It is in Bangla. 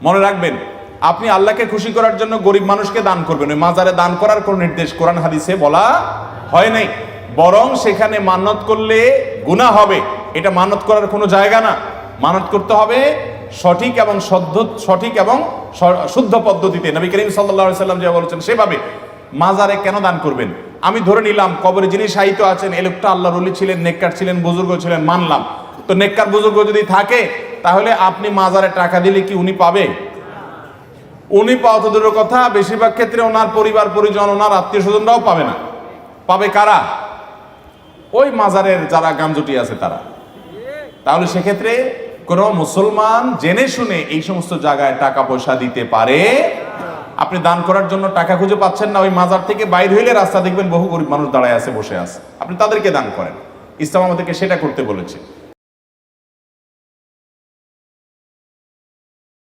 মনে রাখবেন, আপনি আল্লাহকে খুশি করার জন্য গরিব মানুষকে দান করবেন, ওই মাজারে দান করার কোন নির্দেশ কোরআন হাদিসে বলা হয় নাই। বরং সেখানে মানত করলে গুনাহ হবে, এটা মানত করার কোনো জায়গা না। মানত করতে হবে সঠিক এবং শুদ্ধ পদ্ধতিতে। নবী করিম সাল্লাল্লাহু আলাইহি সাল্লাম যা বলেছেন সেভাবে। মাজারে কেন দান করবেন? আমি ধরে নিলাম কবরে যিনি শায়িত আছেন এই লোকটা আল্লাহর ওলি ছিলেন, নেককার ছিলেন, বুজুর্গ ছিলেন, মানলাম। তো নেককার বুজুর্গ যদি থাকে তাহলে আপনি মাজারে টাকা দিলে কি উনি পাবে? উনি পাওয়া তো দূরের কথা, বেশিরভাগ ক্ষেত্রে ওনার পরিবার পরিজন, ওনার আত্মীয় স্বজনরাও পাবে না। পাবে কারা? ওই মাজারের যারা গামজুটি আছে তারা। তাহলে সেক্ষেত্রে কোন মুসলমান জেনে শুনে এই সমস্ত জায়গায় টাকা পয়সা দিতে পারে? আপনি দান করার জন্য টাকা খুঁজে পাচ্ছেন না, ওই মাজার থেকে বাইর হইলে রাস্তা দেখবেন বহু গরিব মানুষ দাঁড়ায় আছে, বসে আছে, আপনি তাদেরকে দান করেন। ইসলাম আমাদেরকে সেটা করতে বলেছে।